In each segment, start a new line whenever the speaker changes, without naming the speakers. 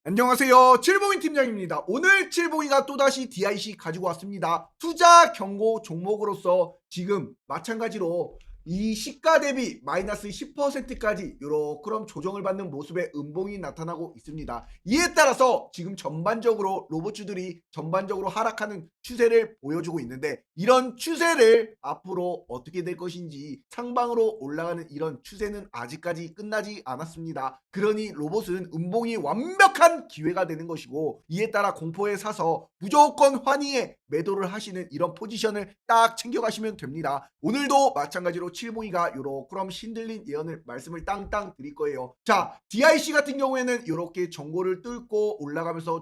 안녕하세요. 칠봉이 팀장입니다. 오늘 칠봉이가 또다시 DIC 가지고 왔습니다. 투자 경고 종목으로서 지금 마찬가지로 이 시가 대비 마이너스 10%까지 요렇게 조정을 받는 모습의 음봉이 나타나고 있습니다. 이에 따라서 지금 전반적으로 로봇주들이 전반적으로 하락하는 추세를 보여주고 있는데, 이런 추세를 앞으로 어떻게 될 것인지, 상방으로 올라가는 이런 추세는 아직까지 끝나지 않았습니다. 그러니 로봇은 음봉이 완벽한 기회가 되는 것이고, 이에 따라 공포에 사서 무조건 환희에 매도를 하시는 이런 포지션을 딱 챙겨가시면 됩니다. 오늘도 마찬가지로 칠봉이가 요렇게 신들린 예언을 말씀을 땅땅 드릴 거예요. 자, DIC 같은 경우에는 이렇게 전고를 뚫고 올라가면서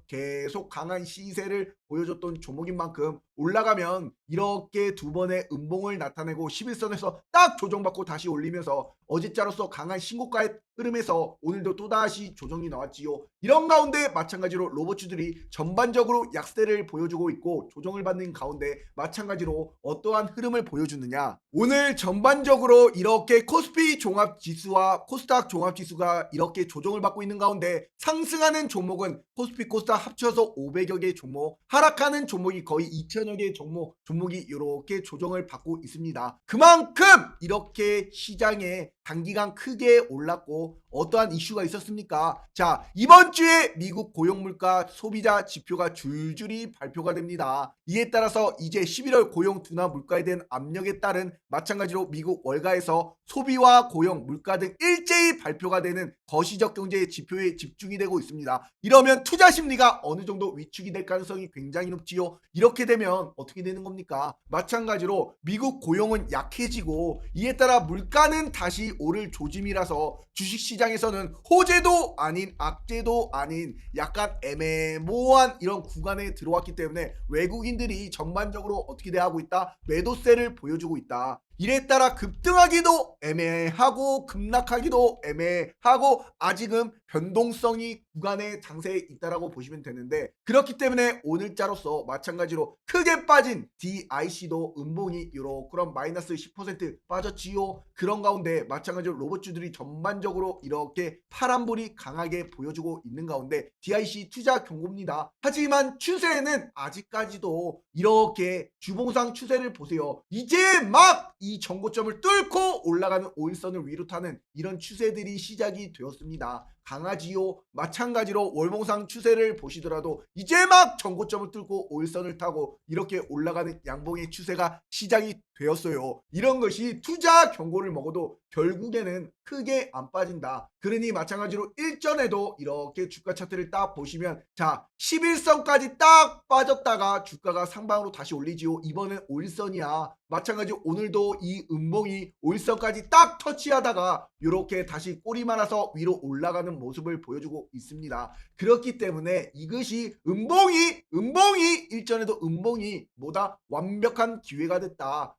계속 강한 시세를 보여줬던 종목인 만큼, 올라가면 이렇게 두 번의 음봉을 나타내고 11선에서 딱 조정받고 다시 올리면서 어제자로서 강한 신고가의 흐름에서 오늘도 또다시 조정이 나왔지요. 이런 가운데 마찬가지로 로봇주들이 전반적으로 약세를 보여주고 있고, 조정을 받는 가운데 마찬가지로 어떠한 흐름을 보여주느냐, 오늘 전반적으로 이렇게 코스피 종합지수와 코스닥 종합지수가 이렇게 조정을 받고 있는 가운데, 상승하는 종목은 코스피 코스닥 합쳐서 500여 개 종목, 하락하는 종목이 거의 2000여 개 종목이 이렇게 조정을 받고 있습니다. 그만큼 이렇게 시장에 단기간 크게 올랐고, 어떠한 이슈가 있었습니까? 자, 이번 주에 미국 고용물가 소비자 지표가 줄줄이 발표가 됩니다. 이에 따라서 이제 11월 고용 둔화 물가에 대한 압력에 따른 마찬가지로 미국 월가에서 소비와 고용, 물가 등 일제히 발표가 되는 거시적 경제 지표에 집중이 되고 있습니다. 이러면 투자 심리가 어느 정도 위축이 될 가능성이 굉장히 높지요. 이렇게 되면 어떻게 되는 겁니까? 마찬가지로 미국 고용은 약해지고, 이에 따라 물가는 다시 오를 조짐이라서 주식시장에서는 호재도 아닌 악재도 아닌 약간 애매모호한 이런 구간에 들어왔기 때문에 외국인들이 전반적으로 어떻게 대하고 있다? 매도세를 보여주고 있다. 이에 따라 급등하기도 애매하고 급락하기도 애매하고, 아직은 변동성이 구간의 장세에 있다라고 보시면 되는데, 그렇기 때문에 오늘자로서 마찬가지로 크게 빠진 DIC도 음봉이 요렇게 마이너스 10% 빠졌지요. 그런 가운데 마찬가지로 로봇주들이 전반적으로 이렇게 파란불이 강하게 보여주고 있는 가운데 DIC 투자 경고입니다. 하지만 추세는 아직까지도 이렇게 주봉상 추세를 보세요. 이제 막 이 전고점을 뚫고 올라가는 5일선을 위로 타는 이런 추세들이 시작이 되었습니다. 강하지요. 마찬가지로 월봉상 추세를 보시더라도 이제 막 전고점을 뚫고 5일선을 타고 이렇게 올라가는 양봉의 추세가 시작이 되었어요. 이런 것이 투자 경고를 먹어도 결국에는 크게 안 빠진다. 그러니 마찬가지로 일전에도 이렇게 주가 차트를 딱 보시면, 자, 11선까지 딱 빠졌다가 주가가 상방으로 다시 올리지요. 이번엔 5일선이야. 마찬가지로 오늘도 이 음봉이 5일선까지 딱 터치하다가 이렇게 다시 꼬리 말아서 위로 올라가는 모습을 보여주고 있습니다. 그렇기 때문에 이것이 음봉이 일전에도 음봉이 뭐다? 완벽한 기회가 됐다.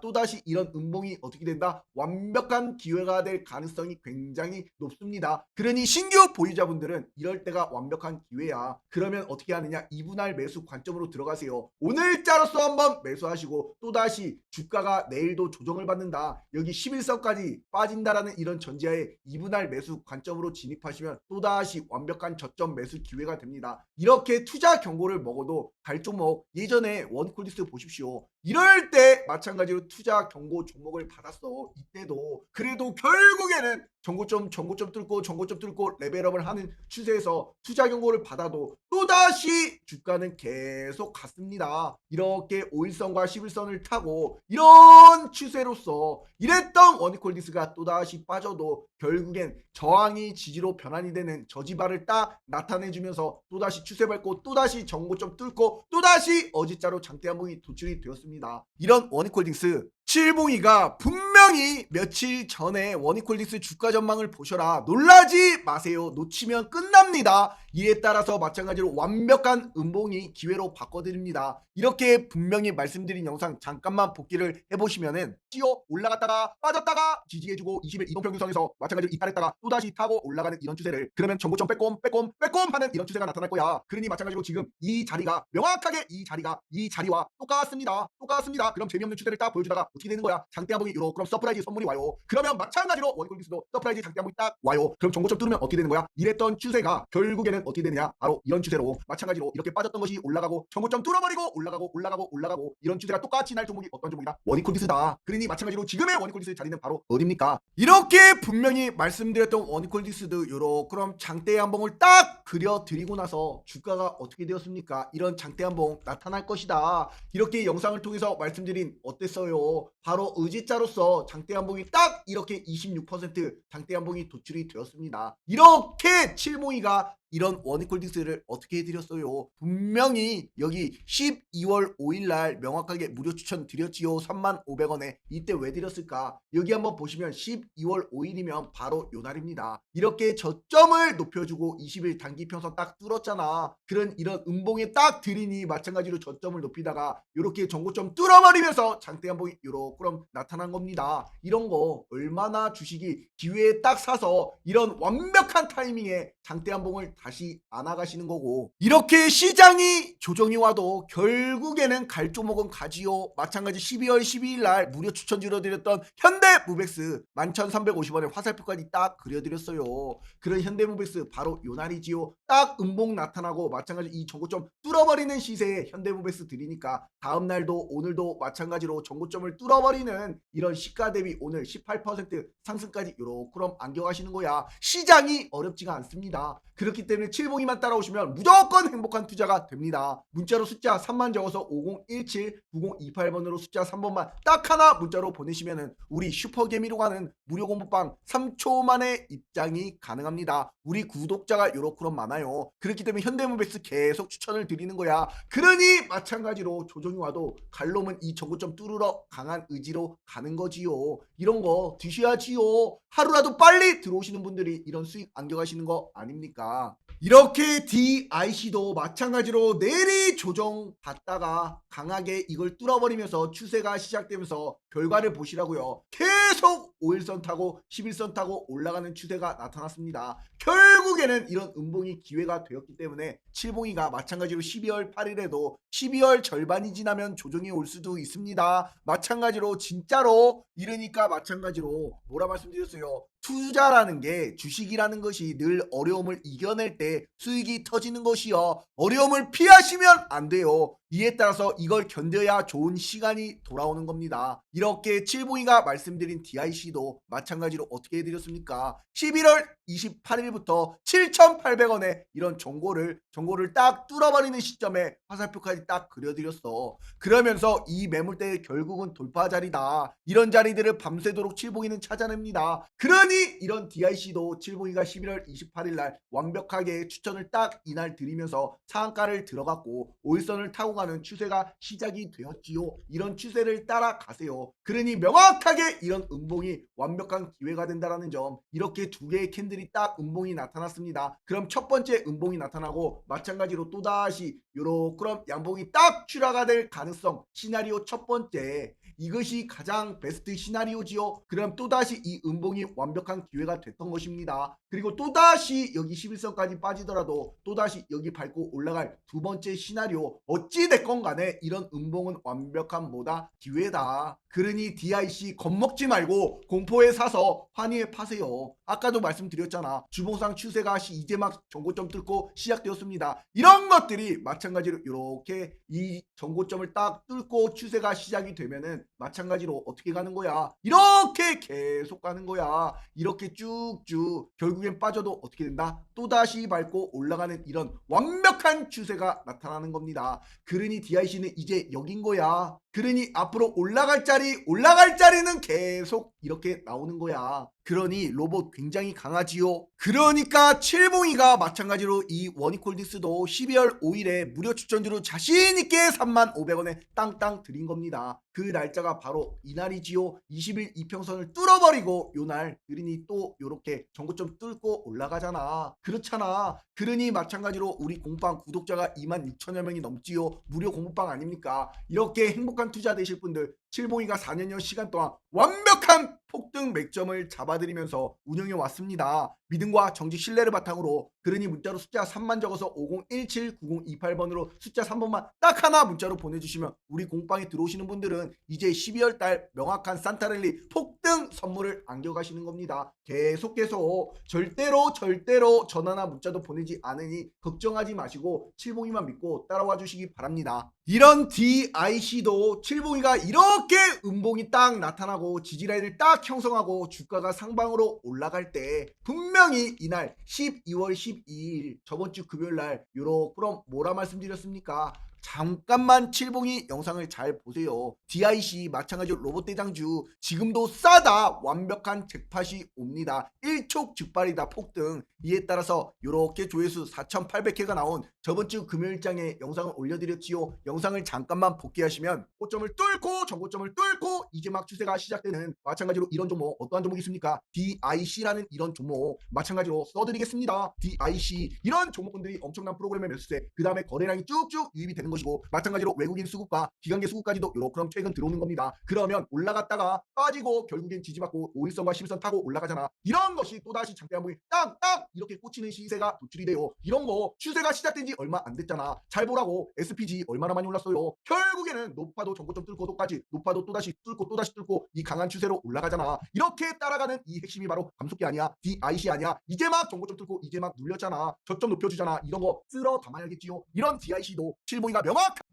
또다시 이런 음봉이 어떻게 된다? 완벽한 기회가 될 가능성이 굉장히 높습니다. 그러니 신규 보유자분들은 이럴 때가 완벽한 기회야. 그러면 어떻게 하느냐? 2분할 매수 관점으로 들어가세요. 오늘자로서 한번 매수하시고, 또다시 주가가 내일도 조정을 받는다, 여기 11선까지 빠진다라는 이런 전제하에 2분할 매수 관점으로 진입하시면 또다시 완벽한 저점 매수 기회가 됩니다. 이렇게 투자 경고를 먹어도 갈 종목, 예전에 원콜리스 보십시오. 이럴 때 마찬가지로 투자 경고 종목을 받았어. 이때도 그래도 결국에는 전고점 뚫고 레벨업을 하는 추세에서 투자 경고를 받아도 또다시 주가는 계속 갔습니다. 이렇게 5일선과 11선을 타고 이런 추세로서 이랬던 원콜리스가 또다시 빠져도 결국엔 저항이 지지로 변환이 되는 저지발을 딱 나타내주면서 또다시 추세 밟고 또다시 전고점 뚫고 또다시 어지자로 장대 한봉이 도출이 되었습니다. 이런 원익홀딩스 칠봉이가 분명히 며칠 전에 원익홀딩스 주가 전망을 보셔라, 놀라지 마세요, 놓치면 끝납니다. 이에 따라서 마찬가지로 완벽한 음봉이 기회로 바꿔드립니다. 이렇게 분명히 말씀드린 영상 잠깐만 복기를 해보시면은 올라갔다가 빠졌다가 지지해주고 20일 이동평균선에서 마찬가지로 이탈했다가 또다시 타고 올라가는 이런 추세를, 그러면 전고점 빼꼼 하는 이런 추세가 나타날 거야. 그러니 마찬가지로 지금 이 자리가 명확하게 이 자리와 똑같습니다. 그럼 재미없는 추세를 딱 보여주다가 어떻게 되는 거야? 장대 한봉이 요러 그럼 서프라이즈 선물이 와요. 그러면 마찬가지로 원이콜디스도 서프라이즈 장대 한봉이 딱 와요. 그럼 정고점 뚫으면 어떻게 되는 거야? 이랬던 추세가 결국에는 어떻게 되느냐? 바로 이런 추세로 마찬가지로 이렇게 빠졌던 것이 올라가고 정고점 뚫어버리고 올라가고 이런 추세가 똑같이 날 종목이 어떤 종목이다? 원이콜디스다. 그러니 마찬가지로 지금의 원이콜디스 자리는 바로 어딥니까? 이렇게 분명히 말씀드렸던 원이콜디스도 요러 그럼 장대 한봉을 딱 그려드리고 나서 주가가 어떻게 되었습니까? 이런 장대 한봉 나타날 것이다. 이렇게 영상을 통해서 말씀드린 어땠어요? 바로 의지자로서 장대 한봉이 딱 이렇게 26% 장대 한봉이 도출이 되었습니다. 이렇게 칠몽이가 이런 원이콜디스를 어떻게 해드렸어요? 분명히 여기 12월 5일날 명확하게 무료 추천 드렸지요. 35,000원에. 이때 왜 드렸을까? 여기 한번 보시면 12월 5일이면 바로 요 날입니다. 이렇게 저점을 높여주고 20일 단기 평선 딱 뚫었잖아. 이런 음봉에 딱 들이니 마찬가지로 저점을 높이다가 이렇게 전고점 뚫어버리면서 장대 한봉이 요렇게 그럼 나타난 겁니다. 이런 거 얼마나 주식이 기회에 딱 사서 이런 완벽한 타이밍에 장대 한봉을 다시 안아가시는 거고 이렇게 시장이 조정이 와도 결국에는 갈 조목은 가지요. 마찬가지 12월 12일 날 무료 추천 줄여드렸던 현대무백스 11,350원에 화살표까지 딱 그려드렸어요. 그런 현대무백스 바로 요 날이지요. 딱 음봉 나타나고 마찬가지 이 전고점 뚫어버리는 시세에 현대무백스 드리니까 다음날도 오늘도 마찬가지로 전고점을 뚫어버리는 이런 시가 대비 오늘 18% 상승까지 요렇게 그럼 안겨가시는 거야. 시장이 어렵지가 않습니다. 그렇기 때문에 칠봉이만 따라오시면 무조건 행복한 투자가 됩니다. 문자로 숫자 3만 적어서 5017-9028번으로 숫자 3번만 딱 하나 문자로 보내시면은 우리 슈퍼개미로 가는 무료 공부방 3초 만에 입장이 가능합니다. 우리 구독자가 요렇게 많아요. 그렇기 때문에 현대무백스 계속 추천을 드리는 거야. 그러니 마찬가지로 조정이 와도 갈 놈은 이 전고점 뚫으러 강한 의지로 가는 거지요. 이런 거 드셔야지요. 하루라도 빨리 들어오시는 분들이 이런 수익 안겨가시는 거 아닙니까? 이렇게 DIC도 마찬가지로 내리 조정 받다가 강하게 이걸 뚫어버리면서 추세가 시작되면서 결과를 보시라고요. 계속 5일선 타고 11선 타고 올라가는 추세가 나타났습니다. 결국에는 이런 음봉이 기회가 되었기 때문에 칠봉이가 마찬가지로 12월 8일에도 12월 절반이 지나면 조정이 올 수도 있습니다. 마찬가지로 진짜로 이러니까 마찬가지로 뭐라 말씀드렸어요. 투자라는 게 주식이라는 것이 늘 어려움을 이겨낼 때 수익이 터지는 것이요. 어려움을 피하시면 안 돼요. 이에 따라서 이걸 견뎌야 좋은 시간이 돌아오는 겁니다. 이렇게 칠봉이가 말씀드린 DIC도 마찬가지로 어떻게 해드렸습니까? 11월 28일부터 7,800원에 이런 정고를 딱 뚫어버리는 시점에 화살표까지 딱 그려드렸어. 그러면서 이 매물대 결국은 돌파 자리다. 이런 자리들을 밤새도록 칠봉이는 찾아냅니다. 그러니 이런 DIC도 칠봉이가 11월 28일 날 완벽하게 추천을 딱 이날 드리면서 상한가를 들어갔고 5일선을 타고 가는 추세가 시작이 되었지요. 이런 추세를 따라가세요. 그러니 명확하게 이런 음봉이 완벽한 기회가 된다라는 점. 이렇게 두 개의 캔들이 딱 음봉이 나타났습니다. 그럼 첫 번째 음봉이 나타나고 마찬가지로 또다시 요렇게 그럼 양봉이 딱 출하가 될 가능성 시나리오 첫 번째 이것이 가장 베스트 시나리오지요. 그럼 또다시 이 음봉이 완벽한 기회가 됐던 것입니다. 그리고 또다시 여기 11선까지 빠지더라도 또다시 여기 밟고 올라갈 두 번째 시나리오 어찌 됐건 간에 이런 음봉은 완벽한 뭐다? 기회다. 그러니 DIC 겁먹지 말고 공포에 사서 환희에 파세요. 아까도 말씀드렸잖아. 주봉상 추세가 이제 막 전고점 뚫고 시작되었습니다. 이런 것들이 마찬가지로 이렇게 이 전고점을 딱 뚫고 추세가 시작이 되면은 마찬가지로 어떻게 가는 거야? 이렇게 계속 가는 거야. 이렇게 쭉쭉 결국엔 빠져도 어떻게 된다? 또다시 밟고 올라가는 이런 완벽한 추세가 나타나는 겁니다. 그러니 DIC는 이제 여긴 거야. 그러니 앞으로 올라갈 자리는 계속 이렇게 나오는 거야. 그러니 로봇 굉장히 강하지요. 그러니까 칠봉이가 마찬가지로 이 원이콜디스도 12월 5일에 무료 추천주로 자신있게 35,000원에 땅땅 드린 겁니다. 그 날짜가 바로 이날이지요. 20일 이평선을 뚫어버리고 요날 그러니 또 요렇게 전고점 뚫고 올라가잖아. 그렇잖아. 그러니 마찬가지로 우리 공방 구독자가 26,000여 명이 넘지요. 무료 공부방 아닙니까? 이렇게 행복한 투자 되실 분들 칠봉이가 4년여 시간 동안 완벽한 폭등 맥점을 잡아드리면서 운영해 왔습니다. 믿음과 정직 신뢰를 바탕으로 그러니 문자로 숫자 3만 적어서 50179028번으로 숫자 3번만 딱 하나 문자로 보내주시면 우리 공방에 들어오시는 분들은 이제 12월 달 명확한 산타랠리 폭등 선물을 안겨가시는 겁니다. 계속 절대로 전화나 문자도 보내지 않으니 걱정하지 마시고 칠봉이만 믿고 따라와 주시기 바랍니다. 이런 DIC도 칠봉이가 이렇게 음봉이 딱 나타나고 지지라인을 딱 형성하고 주가가 상방으로 올라갈 때 분명히 이날 12월 12일 저번 주 금요일 날 그럼 뭐라 말씀드렸습니까? 잠깐만 칠봉이 영상을 잘 보세요. DIC 마찬가지로 로봇대장주 지금도 싸다 완벽한 잭팟이 옵니다. 일촉즉발이다 폭등. 이에 따라서 이렇게 조회수 4,800회가 나온 저번주 금요일장에 영상을 올려드렸지요. 영상을 잠깐만 복귀하시면 고점을 뚫고 전고점을 뚫고 이제 막 추세가 시작되는 마찬가지로 이런 종목 어떠한 종목이 있습니까? DIC라는 이런 종목 마찬가지로 써드리겠습니다. DIC 이런 종목군들이 엄청난 프로그램의 매수세 그 다음에 거래량이 쭉쭉 유입이 되는 것이고 마찬가지로 외국인 수급과 기관계 수급까지도 요렇게 최근 들어오는 겁니다. 그러면 올라갔다가 빠지고 결국엔 지지받고 5일선과 11선 타고 올라가잖아. 이런 것이 또다시 장대 한봉이 땅땅 이렇게 꽂히는 시세가 도출이 돼요. 이런 거 추세가 시작된 지 얼마 안 됐잖아. 잘 보라고. SPG 얼마나 많이 올랐어요. 결국에는 높아도 전고점 뚫고 또까지 높아도 또다시 뚫고 이 강한 추세로 올라가잖아. 이렇게 따라가는 이 핵심이 바로 감속기 아니야. DIC 아니야. 이제 막 전고점 뚫고 이제 막 눌렸잖아. 저점 높여주잖아. 이런 거 쓸어 담아야겠지요. 이런 DIC도 칠봉이가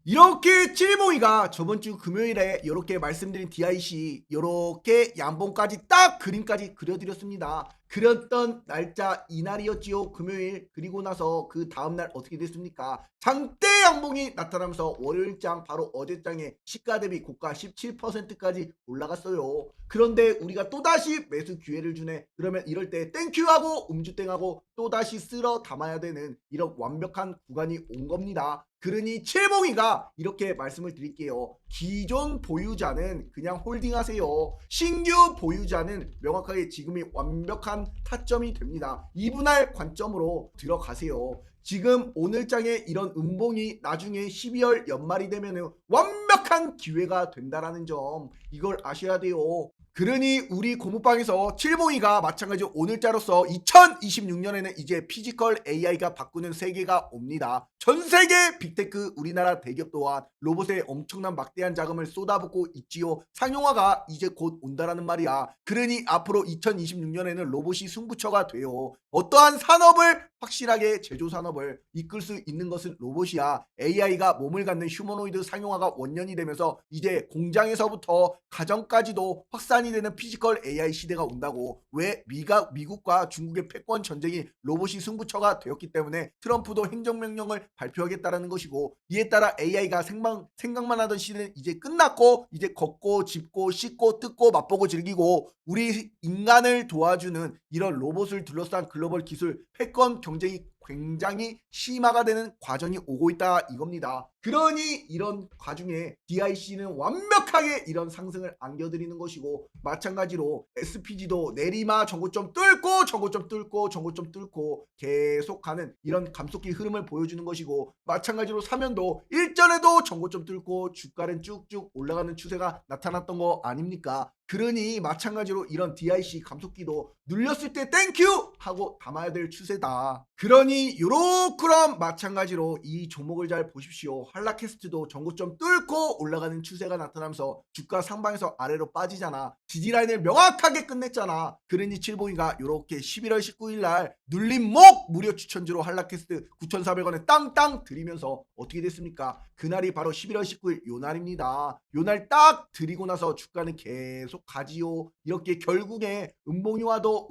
이렇게 칠봉이가 저번주 금요일에 이렇게 말씀드린 DIC 이렇게 양봉까지 딱 그림까지 그려드렸습니다. 그렸던 날짜 이날이었지요. 금요일. 그리고 나서 그 다음날 어떻게 됐습니까? 장대 양봉이 나타나면서 월요일장 바로 어제장에 시가 대비 고가 17%까지 올라갔어요. 그런데 우리가 또다시 매수 기회를 주네. 그러면 이럴 때 땡큐하고 음주땡하고 또다시 쓸어 담아야 되는 이런 완벽한 구간이 온 겁니다. 그러니 칠봉이가 이렇게 말씀을 드릴게요. 기존 보유자는 그냥 홀딩하세요. 신규 보유자는 명확하게 지금이 완벽한 타점이 됩니다. 이분할 관점으로 들어가세요. 지금 오늘장에 이런 음봉이 나중에 12월 연말이 되면 완벽한 기회가 된다라는 점 이걸 아셔야 돼요. 그러니 우리 고무방에서 칠봉이가 마찬가지로 오늘자로서 2026년에는 이제 피지컬 AI가 바꾸는 세계가 옵니다. 전세계 빅테크 우리나라 대기업 또한 로봇에 엄청난 막대한 자금을 쏟아붓고 있지요. 상용화가 이제 곧 온다라는 말이야. 그러니 앞으로 2026년에는 로봇이 승부처가 돼요. 어떠한 산업을 확실하게 제조산업을 이끌 수 있는 것은 로봇이야. AI가 몸을 갖는 휴머노이드 상용화가 원년이 되면서 이제 공장에서부터 가정까지도 확산이 되는 피지컬 AI 시대가 온다고. 왜? 미국과 중국의 패권 전쟁이 로봇이 승부처가 되었기 때문에 트럼프도 행정명령을 발표하겠다라는 것이고, 이에 따라 AI가 생각만 하던 시대는 이제 끝났고 이제 걷고 짚고 씻고 뜯고 맛보고 즐기고 우리 인간을 도와주는 이런 로봇을 둘러싼 글로벌 기술 패권 경쟁이 굉장히 심화가 되는 과정이 오고 있다 이겁니다. 그러니 이런 과정에 DIC는 완벽하게 이런 상승을 안겨드리는 것이고, 마찬가지로 SPG도 내리마 전고점 뚫고 계속 가는 이런 감속기 흐름을 보여주는 것이고, 마찬가지로 사면도 일전에도 전고점 뚫고 주가는 쭉쭉 올라가는 추세가 나타났던 거 아닙니까? 그러니 마찬가지로 이런 DIC 감속기도 눌렸을 때 땡큐 하고 담아야 될 추세다. 그러니 요렇게럼 마찬가지로 이 종목을 잘 보십시오. 한라캐스트도 전고점 뚫고 올라가는 추세가 나타나면서 주가 상방에서 아래로 빠지잖아. 지지라인을 명확하게 끝냈잖아. 그러니 칠봉이가 요렇게 11월 19일 날 눌린 목 무료 추천주로 한라캐스트 9,400원에 땅땅 드리면서 어떻게 됐습니까? 그날이 바로 11월 19일 요날입니다. 요날 딱 드리고 나서 주가는 계속 가지요. 이렇게 결국에 음봉이 와도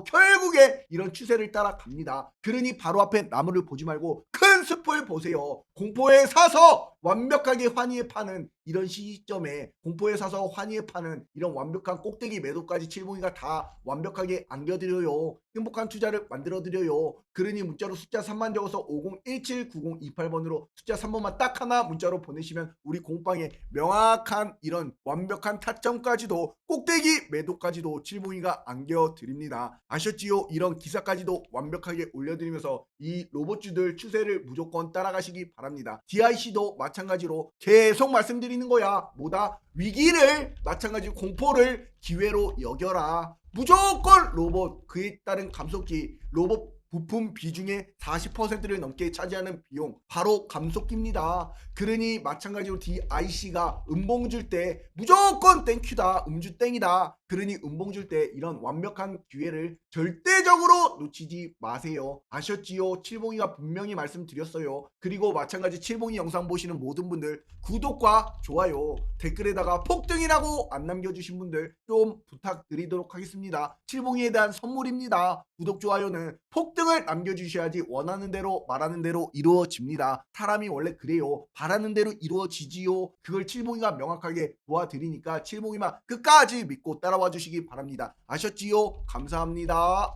결국에 이런 추세를 따라갑니다. 그러니 바로 앞에 나무를 보지 말고 큰 숲을 보세요. 공포에 사서 완벽하게 환희에 파는 이런 시점에 공포에 사서 환희에 파는 이런 완벽한 꼭대기 매도까지 칠봉이가 다 완벽하게 안겨드려요. 행복한 투자를 만들어드려요. 그러니 문자로 숫자 3만 적어서 50179028번으로 숫자 3번만 딱 하나 문자로 보내시면 우리 공방에 명확한 이런 완벽한 타점까지도 꼭대기 매도까지도 칠봉이가 안겨드립니다. 아셨지요? 이런 기사까지도 완벽하게 올려드리면서 이 로봇주들 추세를 무조건 따라가시기 바랍니다. DIC도 마찬가지로 계속 말씀드리는 거야. 뭐다? 위기를 마찬가지 공포를 기회로 여겨라. 무조건 로봇, 그에 따른 감속기, 로봇 부품 비중의 40%를 넘게 차지하는 비용, 바로 감속기입니다. 그러니 마찬가지로 DIC가 음봉 줄 때 무조건 땡큐다, 음주 땡이다. 그러니 음봉 줄 때 이런 완벽한 기회를 절대적으로 놓치지 마세요. 아셨지요? 칠봉이가 분명히 말씀드렸어요. 그리고 마찬가지 칠봉이 영상 보시는 모든 분들 구독과 좋아요, 댓글에다가 폭등이라고 안 남겨주신 분들 좀 부탁드리도록 하겠습니다. 칠봉이에 대한 선물입니다. 구독, 좋아요는 폭등을 남겨주셔야지 원하는 대로 말하는 대로 이루어집니다. 사람이 원래 그래요. 바라는 대로 이루어지지요. 그걸 칠봉이가 명확하게 도와드리니까 칠봉이만 끝까지 믿고 따라와 주시기 바랍니다. 아셨지요? 감사합니다.